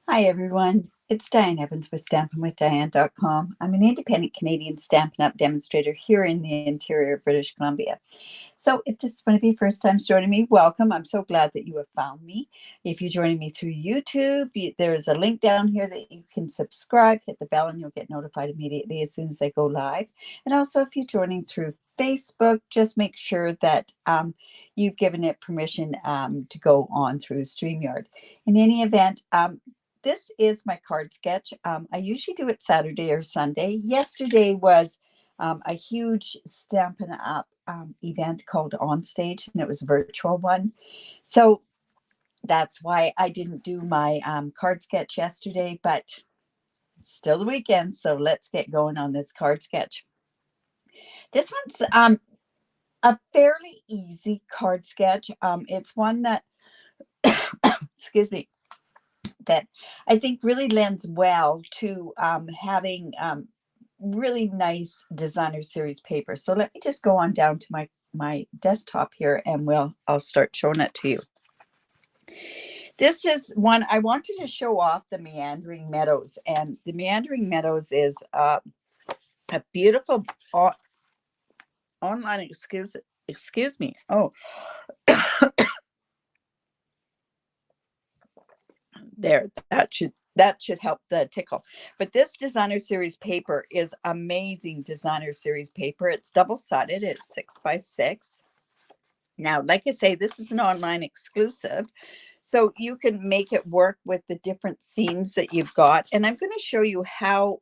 Hi, everyone. It's Diane Evans with stampinwithdiane.com. I'm an independent Canadian Stampin' Up demonstrator here in the interior of British Columbia. So if this is one of your first times joining me, welcome. I'm so glad that you have found me. If you're joining me through YouTube, there's a link down here that you can subscribe, hit the bell, and you'll get notified immediately as soon as I go live. And also, if you're joining through Facebook, just make sure that you've given it permission to go on through StreamYard. In any event, this is my card sketch. I usually do it Saturday or Sunday. Yesterday was a huge Stampin' Up event called On Stage, and it was a virtual one. So that's why I didn't do my card sketch yesterday, but still the weekend. So let's get going on this card sketch. This one's a fairly easy card sketch. It's one that, excuse me, that I think really lends well to having really nice designer series paper. So let me just go on down to my desktop here and I'll start showing it to you. This is one I wanted to show off, the Meandering Meadows, and the Meandering Meadows is a beautiful online excuse me. Oh, there, that should help the tickle. But this designer series paper is amazing designer series paper. It's double-sided. It's 6x6. Now, like I say, this is an online exclusive, so you can make it work with the different scenes that you've got. And I'm going to show you how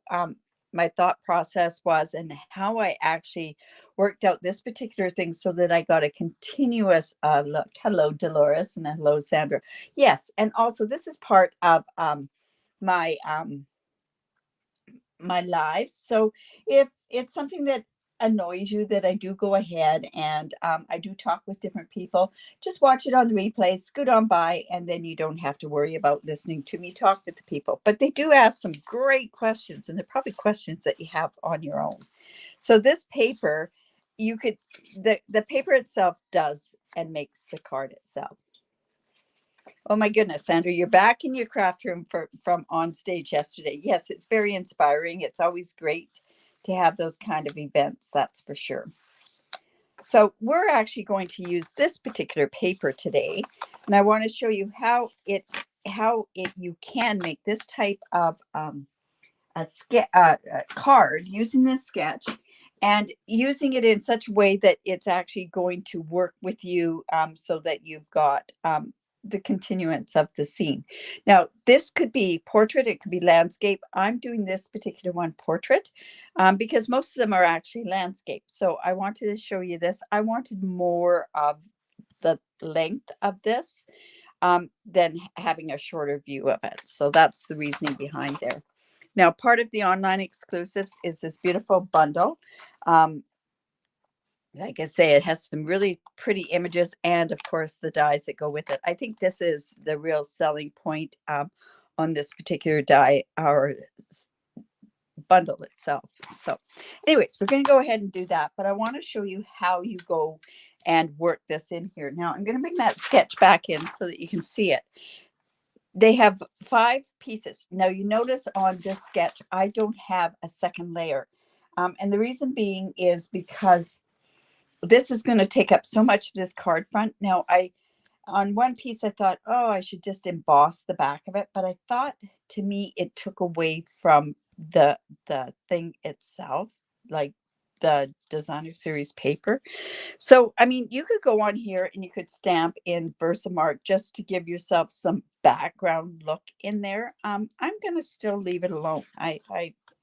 my thought process was and how I actually worked out this particular thing so that I got a continuous look. Hello, Dolores, and hello, Sandra. Yes, and also this is part of my my lives. So if it's something that annoys you, that I do go ahead and I do talk with different people, just watch it on the replay, scoot on by, and then you don't have to worry about listening to me talk with the people. But they do ask some great questions, and they're probably questions that you have on your own. So this paper, you could, the paper itself does and makes the card itself. Oh my goodness, Sandra, you're back in your craft room from On Stage yesterday. Yes, it's very inspiring. It's always great to have those kind of events, that's for sure. So we're actually going to use this particular paper today, and I want to show you how you can make this type of a card using this sketch and using it in such a way that it's actually going to work with you, so that you've got the continuance of the scene. Now, this could be portrait, it could be landscape. I'm doing this particular one portrait because most of them are actually landscape. So I wanted to show you this. I wanted more of the length of this than having a shorter view of it. So that's the reasoning behind there. Now, part of the online exclusives is this beautiful bundle. Like I say, it has some really pretty images and, of course, the dies that go with it. I think this is the real selling point on this particular die, our bundle itself. So anyways, we're going to go ahead and do that. But I want to show you how you go and work this in here. Now, I'm going to bring that sketch back in so that you can see it. They have 5 pieces. Now, you notice on this sketch, I don't have a second layer. And the reason being is because this is going to take up so much of this card front. Now, on one piece, I thought, oh, I should just emboss the back of it. But I thought, to me, it took away from the thing itself, like the designer series paper. So, I mean, you could go on here and you could stamp in Versamark just to give yourself some background look in there. I'm going to still leave it alone.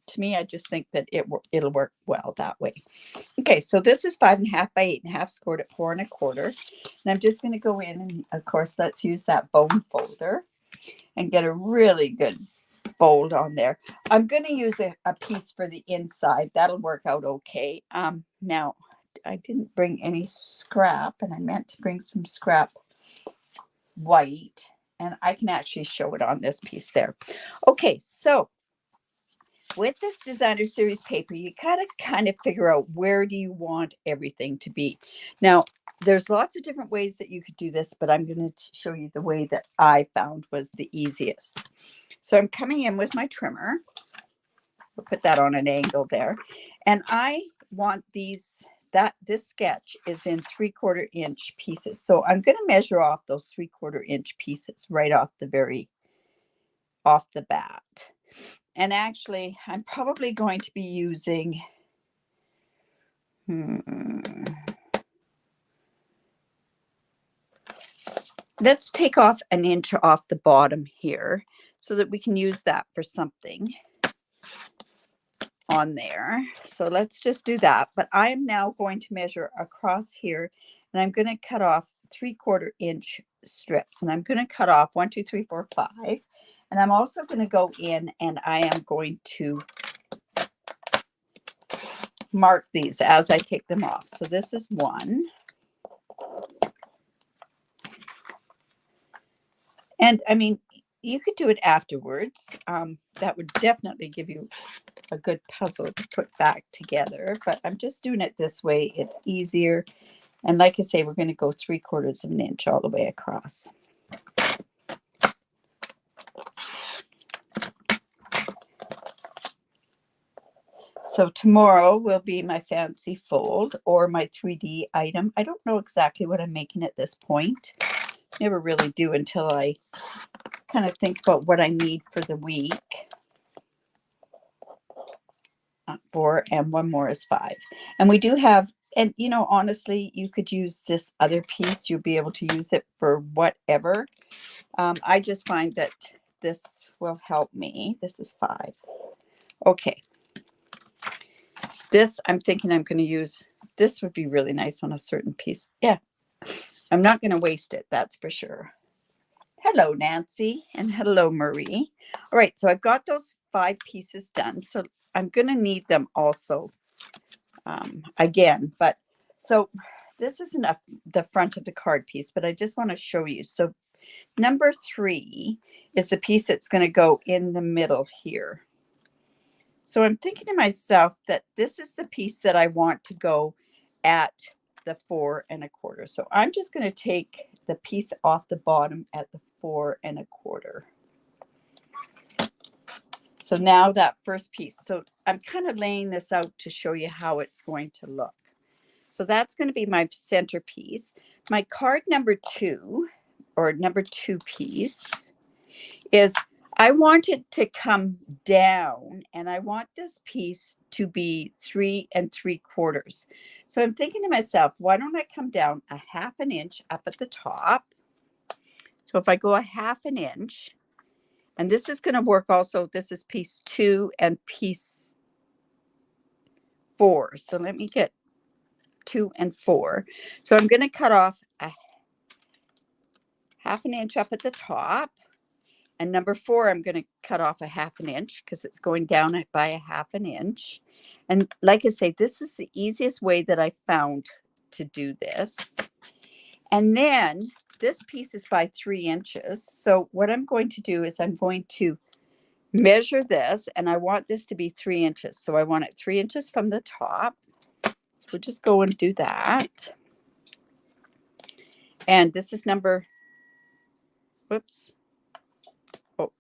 To me, I just think that it'll work well that way. Okay, so this is 5.5 by 8.5, scored at 4 1/4. And I'm just going to go in and, of course, let's use that bone folder and get a really good fold on there. I'm going to use a piece for the inside. That'll work out okay. Now, I didn't bring any scrap, and I meant to bring some scrap white, and I can actually show it on this piece there. Okay, so with this designer series paper, you gotta kind of figure out where do you want everything to be. Now, there's lots of different ways that you could do this, but I'm going to show you the way that I found was the easiest. So I'm coming in with my trimmer. We'll put that on an angle there. And I want these, this sketch is in 3/4 inch pieces. So I'm going to measure off those 3/4 inch pieces right off the bat. And actually, I'm probably going to be using, let's take off an inch off the bottom here so that we can use that for something on there. So let's just do that. But I am now going to measure across here, and I'm going to cut off 3/4 inch strips, and I'm going to cut off 1, 2, 3, 4, 5. And I'm also going to go in and I am going to mark these as I take them off. So this is 1. And I mean, you could do it afterwards. That would definitely give you a good puzzle to put back together, but I'm just doing it this way. It's easier. And like I say, we're going to go 3/4 of an inch all the way across. So tomorrow will be my fancy fold or my 3D item. I don't know exactly what I'm making at this point. Never really do until I kind of think about what I need for the week. 4 and 1 more is 5. And we do have, and you know, honestly, you could use this other piece. You'll be able to use it for whatever. I just find that this will help me. This is 5. Okay. This, I'm thinking I'm going to use, this would be really nice on a certain piece. Yeah. I'm not going to waste it. That's for sure. Hello, Nancy, and hello, Marie. All right. So I've got those 5 pieces done. So I'm going to need them also again. But so this isn't the front of the card piece, but I just want to show you. So number 3 is the piece that's going to go in the middle here. So I'm thinking to myself that this is the piece that I want to go at the 4 1/4. So I'm just going to take the piece off the bottom at the 4 1/4. So now that first piece. So I'm kind of laying this out to show you how it's going to look. So that's going to be my center piece. My card number 2 or number 2 piece is I want it to come down, and I want this piece to be 3 3/4. So I'm thinking to myself, why don't I come down a 1/2 inch up at the top? So if I go a 1/2 inch, and this is going to work also, this is piece 2 and piece 4. So let me get 2 and 4. So I'm going to cut off a 1/2 inch up at the top. And number 4, I'm going to cut off a 1/2 inch because it's going down it by a 1/2 inch. And like I say, this is the easiest way that I found to do this. And then this piece is by 3 inches. So what I'm going to do is I'm going to measure this, and I want this to be 3 inches. So I want it 3 inches from the top. So we'll just go and do that. And this is number, whoops. Oh,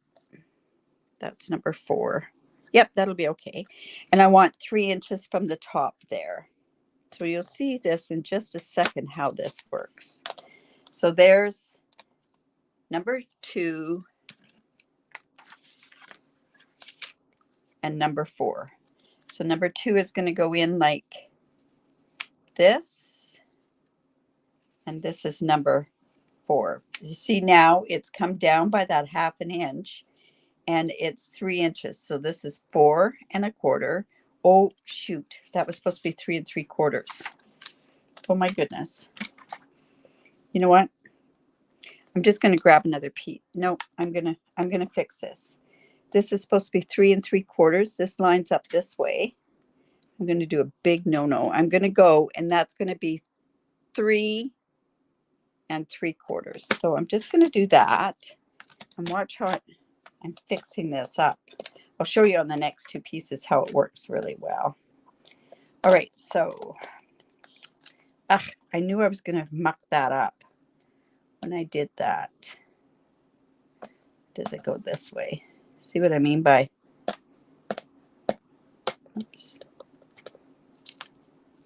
that's number 4. Yep, that'll be okay. And I want 3 inches from the top there. So you'll see this in just a second how this works. So there's number 2 and number 4. So number 2 is going to go in like this. And this is number 4. You see now it's come down by that 1/2 inch. And it's 3 inches. So this is 4 1/4. Oh, shoot. That was supposed to be 3 3/4. Oh my goodness. You know what? I'm just going to grab another piece. No, I'm going to fix this. This is supposed to be 3 3/4. This lines up this way. I'm going to do a big no-no. I'm going to go, and that's going to be 3 3/4. So I'm just going to do that and watch how I'm fixing this up. I'll show you on the next 2 pieces how it works really well. All right, so I knew I was going to muck that up when I did that. Does it go this way? See what I mean by, oops,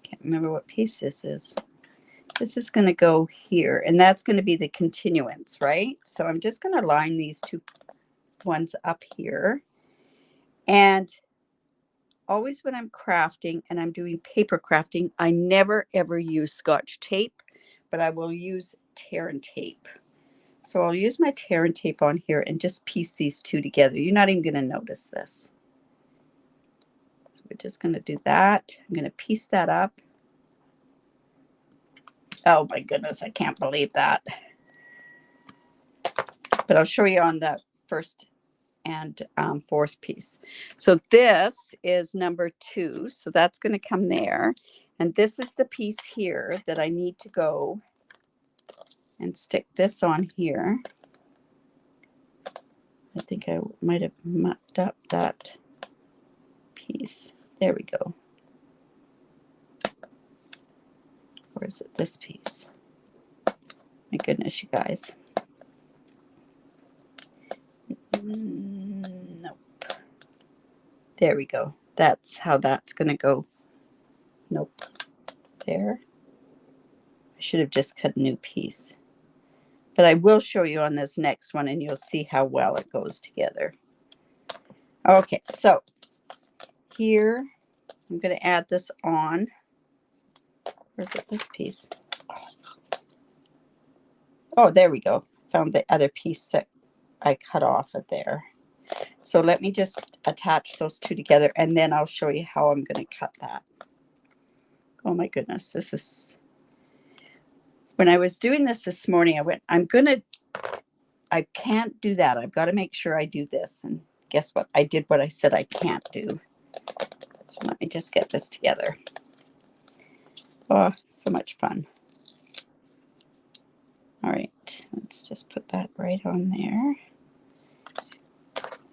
can't remember what piece this is. This is going to go here, and that's going to be the continuance, right? So I'm just going to line these two ones up here. And always when I'm crafting and I'm doing paper crafting, I never ever use Scotch tape, but I will use tear and tape. So I'll use my tear and tape on here and just piece these two together. You're not even going to notice this. So we're just going to do that. I'm going to piece that up. Oh my goodness, I can't believe that. But I'll show you on the first and fourth piece. So this is number 2. So that's going to come there. And this is the piece here that I need to go and stick this on here. I think I might have mucked up that piece. There we go. Or is it this piece? My goodness, you guys. Nope. There we go. That's how that's going to go. Nope. There. I should have just cut a new piece. But I will show you on this next one, and you'll see how well it goes together. Okay, so here I'm going to add this on. Where's it, this piece? Oh, there we go. Found the other piece that I cut off of there. So let me just attach those two together, and then I'll show you how I'm going to cut that. Oh my goodness, this is... When I was doing this morning, I went, I can't do that. I've got to make sure I do this. And guess what? I did what I said I can't do. So let me just get this together. Oh, so much fun. All right, let's just put that right on there.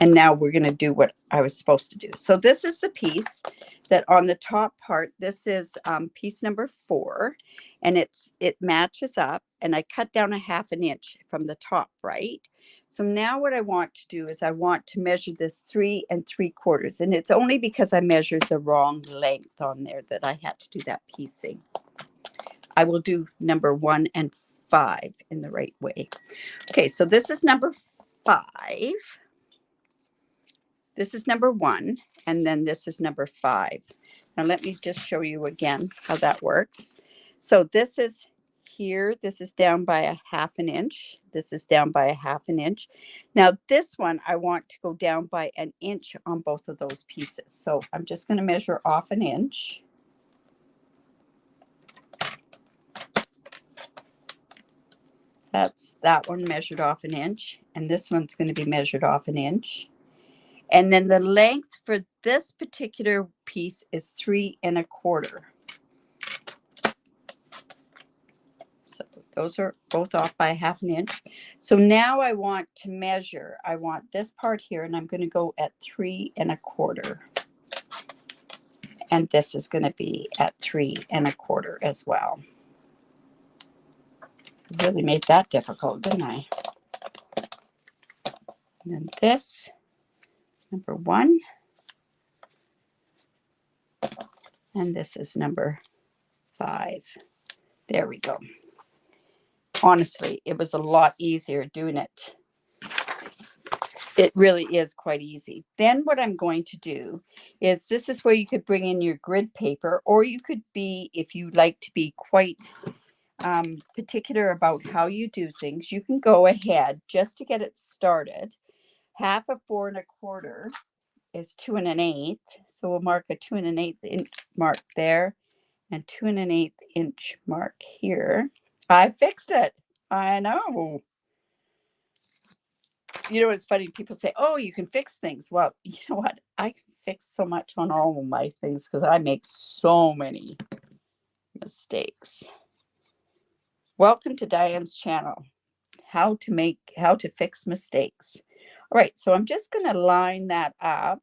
And now we're going to do what I was supposed to do. So this is the piece that on the top part, this is piece number 4, and it matches up, and I cut down a 1/2 inch from the top, right? So now what I want to do is I want to measure this 3 3/4, and it's only because I measured the wrong length on there that I had to do that piecing. I will do number 1 and 5 in the right way. Okay, so this is number 5. This is number 1, and then this is number 5. Now let me just show you again how that works. So this is here. This is down by a 1/2 inch. This is down by a 1/2 inch. Now this one, I want to go down by 1 inch on both of those pieces. So I'm just going to measure off 1 inch. That's that one measured off 1 inch, and this one's going to be measured off 1 inch. And then the length for this particular piece is 3 1/4. So those are both off by 1/2 inch. So now I want to measure. I want this part here, and I'm going to go at 3 1/4. And this is going to be at 3 1/4 as well. Really made that difficult, didn't I? And then this is number 1. And this is number 5. There we go. Honestly, it was a lot easier doing it. It really is quite easy. Then what I'm going to do is, this is where you could bring in your grid paper, or you could be, if you like to be quite particular about how you do things, you can go ahead just to get it started. 1/2 of 4 1/4 is 2 1/8. So we'll mark a 2 1/8 inch mark there, and 2 1/8 inch mark here. I fixed it. I know. You know, it's funny. People say, oh, you can fix things. Well, you know what? I can fix so much on all of my things because I make so many mistakes. Welcome to Diane's channel. How to fix mistakes. All right, so I'm just going to line that up.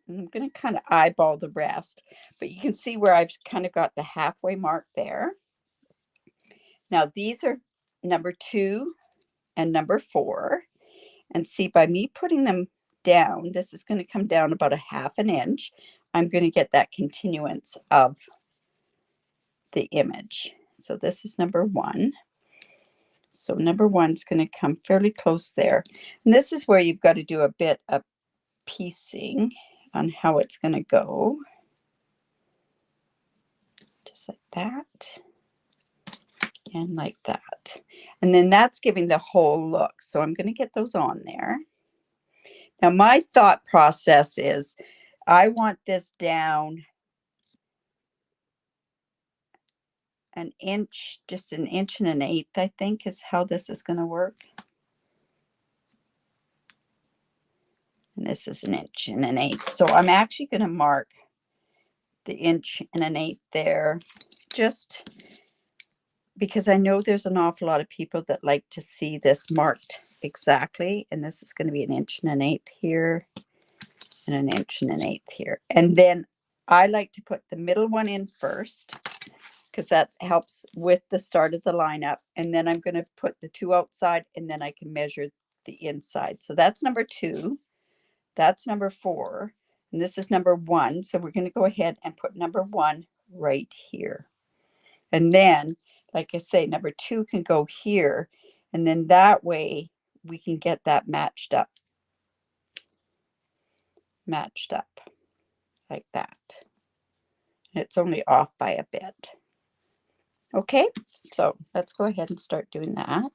I'm going to kind of eyeball the rest, but you can see where I've kind of got the halfway mark there. Now these are number 2 and number 4. And see, by me putting them down, this is going to come down about a 1/2 inch. I'm going to get that continuance of the image. So this is number 1. So number 1 is going to come fairly close there. And this is where you've got to do a bit of piecing on how it's going to go. Just like that. And like that. And then that's giving the whole look. So I'm going to get those on there. Now my thought process is I want this down an inch, just an inch and an eighth, I think is how this is going to work. And this is an inch and an eighth. So I'm actually going to mark the inch and an eighth there, just because I know there's an awful lot of people that like to see this marked exactly. And this is going to be an inch and an eighth here and an inch and an eighth here. And then I like to put the middle one in first, because that helps with the start of the lineup. And then I'm going to put the 2 outside, and then I can measure the inside. So that's number 2. That's number 4. And this is number 1. So we're going to go ahead and put number 1 right here. And then, like I say, number 2 can go here. And then that way we can get that matched up like that. It's only off by a bit. Okay, so let's go ahead and start doing that.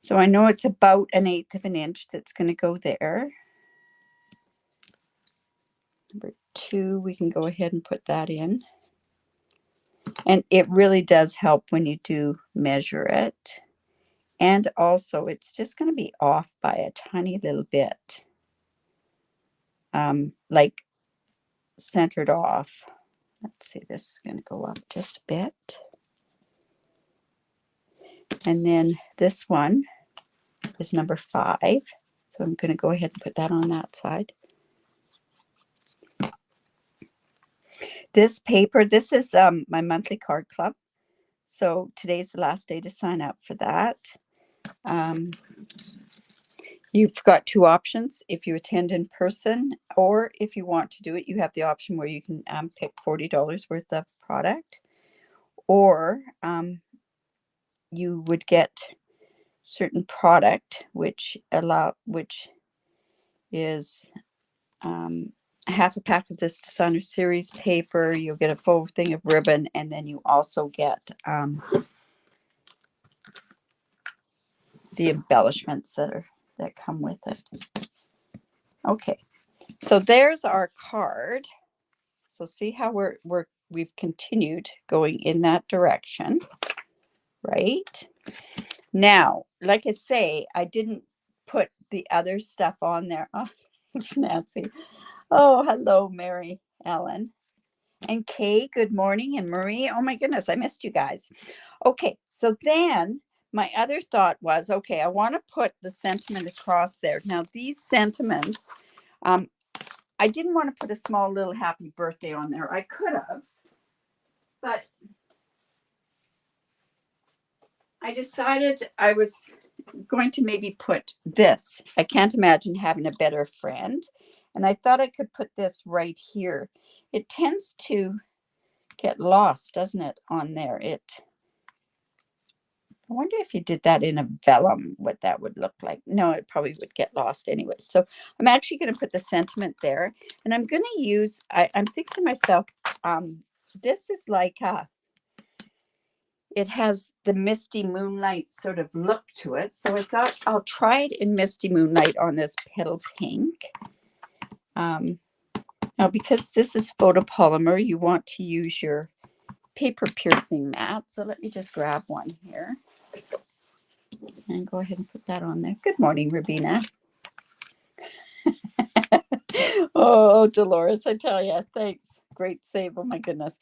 So I know it's about an 1/8 of an inch that's going to go there. Number 2, we can go ahead and put that in. And it really does help when you do measure it. And also it's just going to be off by a tiny little bit. Like centered off. Let's see, this is going to go up just a bit. And then this one is number 5. So I'm going to go ahead and put that on that side. This paper, this is my monthly card club. So today's the last day to sign up for that. You've got 2 options. If you attend in person, or if you want to do it, you have the option where you can pick $40 worth of product, or you would get certain product, which is half a pack of this designer series paper. You'll get a full thing of ribbon, and then you also get the embellishments that come with it. Okay, so there's our card. So see how we've continued going in that direction, right? Now, like I say, I didn't put the other stuff on there. Oh, thanks, Nancy. Oh, hello, Mary Ellen. And Kay, good morning. And Marie, oh my goodness, I missed you guys. Okay, so then my other thought was, okay, I want to put the sentiment across there. Now, these sentiments, I didn't want to put a small little happy birthday on there. I could have, but I decided I was going to maybe put this. I can't imagine having a better friend. And I thought I could put this right here. It tends to get lost, doesn't it, on there? I wonder if you did that in a vellum, what that would look like. No, it probably would get lost anyway. So I'm actually going to put the sentiment there. And I'm going to use, I'm thinking to myself, this is like it has the Misty Moonlight sort of look to it. So I thought I'll try it in Misty Moonlight on this petal pink. Now, because this is photopolymer, you want to use your paper piercing mat. So let me just grab one here and go ahead and put that on there. Good morning, Rabina. Oh, Dolores, I tell you, thanks. Great save. Oh my goodness.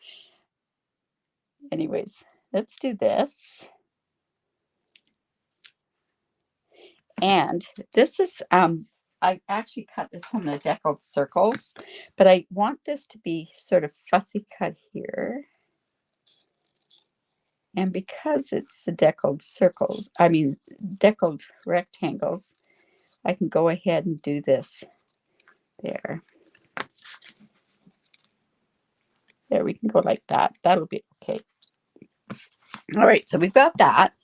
Anyways, let's do this. And this is, I actually cut this from the Deckled Circles, but I want this to be sort of fussy cut here. And because it's the deckled circles, I mean deckled rectangles, I can go ahead and do this there. There, we can go like that. That'll be okay. All right, so we've got that.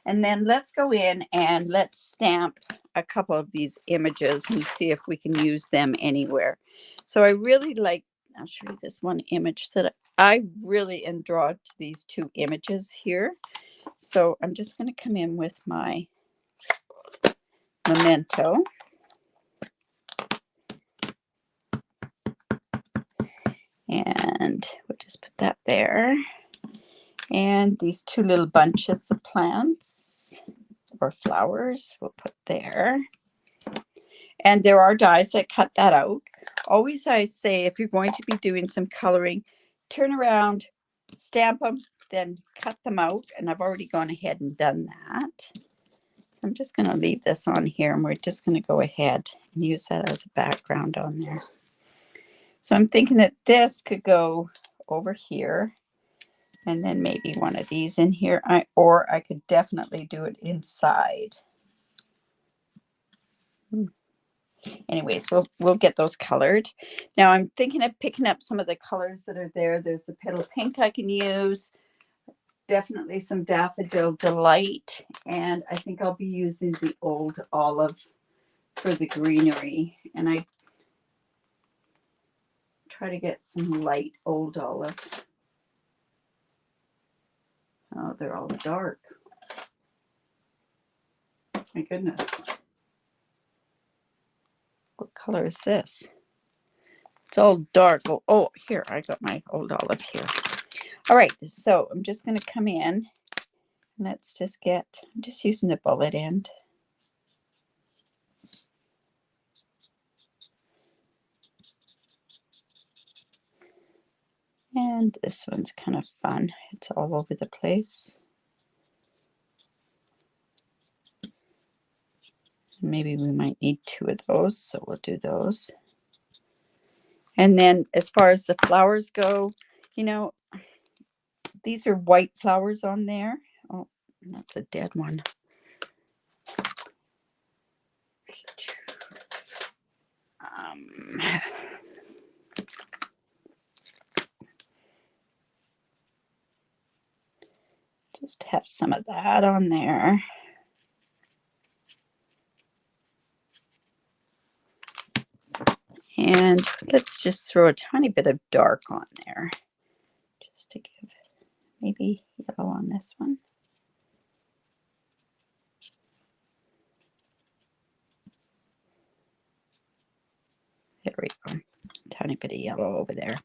And then let's go in and let's stamp a couple of these images and see if we can use them anywhere. So I really like, I'll show you this one image that I really am drawn to these two images here. So I'm just going to come in with my memento. And we'll just put that there. And these two little bunches of plants or flowers we'll put there. And there are dies that cut that out. Always I say, if you're going to be doing some coloring, turn around, stamp them, then cut them out. And I've already gone ahead and done that. So I'm just going to leave this on here, and we're just going to go ahead and use that as a background on there. So I'm thinking that this could go over here, and then maybe one of these in here, or I could definitely do it inside. Anyways, we'll get those colored. Now I'm thinking of picking up some of the colors that are there. There's a petal pink I can use, definitely some Daffodil Delight, and I think I'll be using the Old Olive for the greenery. And I try to get some light Old Olive. Oh, they're all dark. My goodness. What color is this? It's all dark. Oh, here, I got my Old Olive here. All right, so I'm just going to come in. Let's just get, I'm just using the bullet end. And this one's kind of fun. It's all over the place. Maybe we might need two of those, so we'll do those. And then as far as the flowers go, you know, these are white flowers on there. Oh, that's a dead one. Just have some of that on there. And let's just throw a tiny bit of dark on there, just to give maybe yellow on this one. There we go. Tiny bit of yellow over there.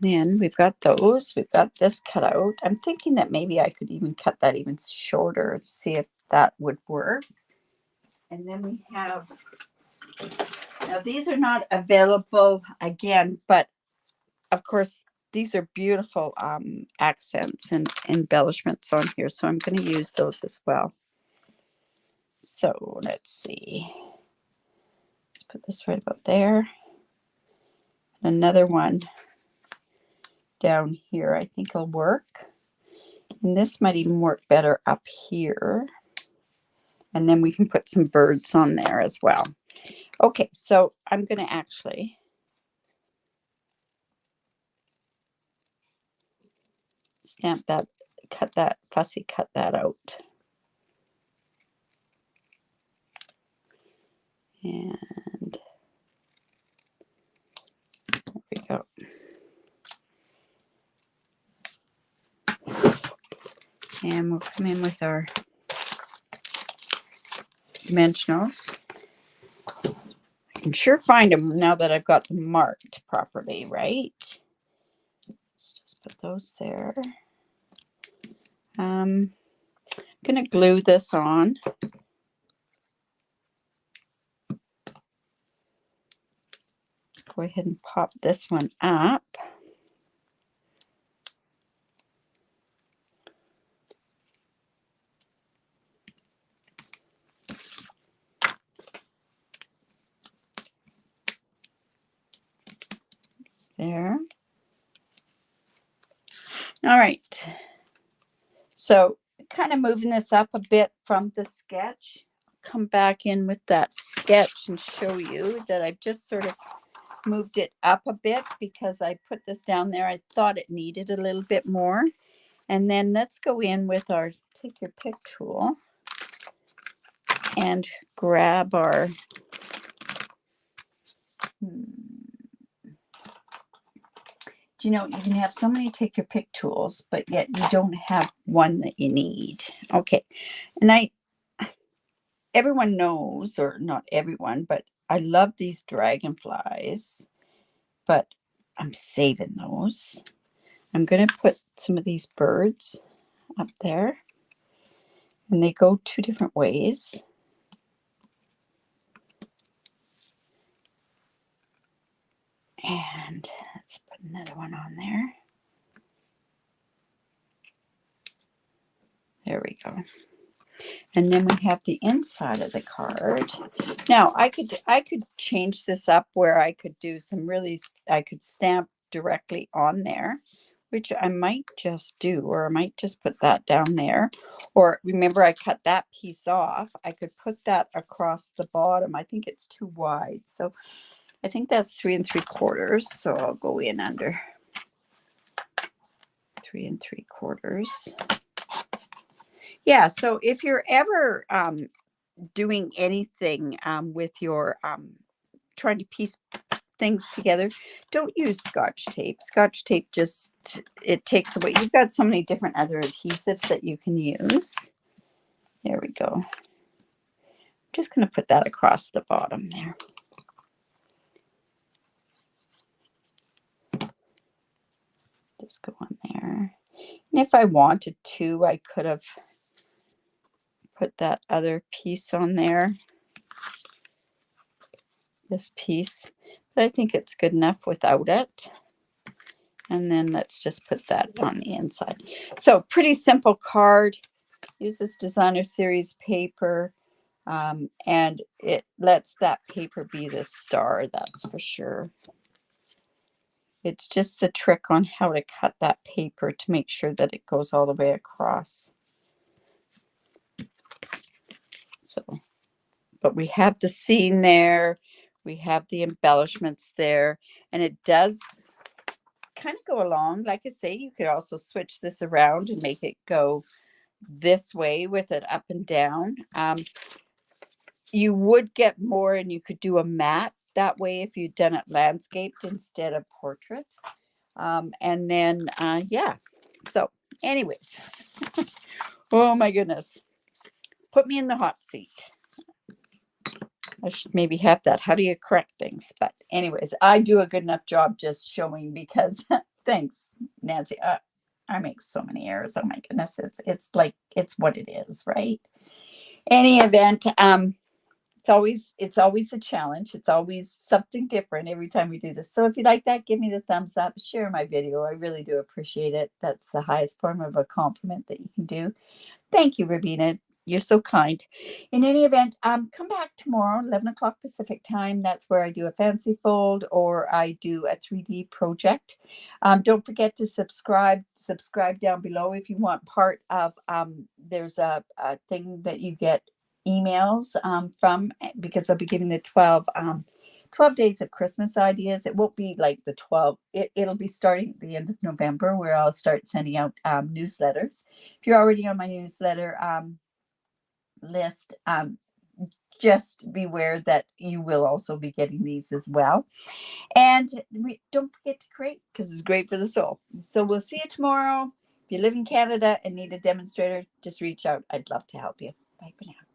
Then we've got those. We've got this cut out. I'm thinking that maybe I could even cut that even shorter to see if that would work. And then we have, now these are not available again, but of course these are beautiful accents and embellishments on here. So I'm going to use those as well. So let's see. Let's put this right about there. Another one down here I think will work. And this might even work better up here. And then we can put some birds on there as well. Okay, so I'm going to actually stamp that, cut that, fussy cut that out. And there we go. And we'll come in with our dimensionals. I can sure find them now that I've got them marked properly, right? Let's just put those there. I'm going to glue this on. Let's go ahead and pop this one up. There. All right. So kind of moving this up a bit from the sketch. Come back in with that sketch and show you that I've just sort of moved it up a bit because I put this down there. I thought it needed a little bit more. And then let's go in with our take your pick tool and grab our do you know, you can have so many take your pick tools, but yet you don't have one that you need. Okay. And everyone knows, or not everyone, but I love these dragonflies, but I'm saving those. I'm going to put some of these birds up there, and they go 2 different ways. And let's put another one on there. There we go. And then we have the inside of the card. Now I could change this up where I could do some I could stamp directly on there, which I might just do, or I might just put that down there. Or remember, I cut that piece off. I could put that across the bottom. I think it's too wide. So I think that's 3 3/4. So I'll go in under 3 3/4. Yeah, so if you're ever doing anything with your trying to piece things together, don't use Scotch tape. Scotch tape it takes away. You've got so many different other adhesives that you can use. There we go. I'm just going to put that across the bottom there. Just go on there. And if I wanted to, I could have put that other piece on there. This piece. But I think it's good enough without it. And then let's just put that on the inside. So pretty simple card. Use this designer series paper. And it lets that paper be the star, that's for sure. It's just the trick on how to cut that paper to make sure that it goes all the way across. So, but we have the scene there. We have the embellishments there. And it does kind of go along. Like I say, you could also switch this around and make it go this way with it up and down. You would get more, and you could do a matte that way if you'd done it landscaped instead of portrait. And then, yeah. So anyways, oh my goodness. Put me in the hot seat. I should maybe have that. How do you correct things? But anyways, I do a good enough job just showing because thanks, Nancy. I make so many errors. Oh my goodness. It's like, it's what it is, right? Any event, it's always a challenge. It's always something different every time we do this. So if you like that, give me the thumbs up, share my video. I really do appreciate it. That's the highest form of a compliment that you can do. Thank you, Rabina. You're so kind. In any event, come back tomorrow, 11 o'clock Pacific time. That's where I do a fancy fold or I do a 3D project. Don't forget to subscribe down below if you want part of, there's a thing that you get emails from, because I'll be giving the 12 days of Christmas ideas. It won't be like the 12. It'll be starting at the end of November where I'll start sending out newsletters. If you're already on my newsletter list, just beware that you will also be getting these as well. And don't forget to create, because it's great for the soul. So we'll see you tomorrow. If you live in Canada and need a demonstrator, just reach out. I'd love to help you. Bye for now.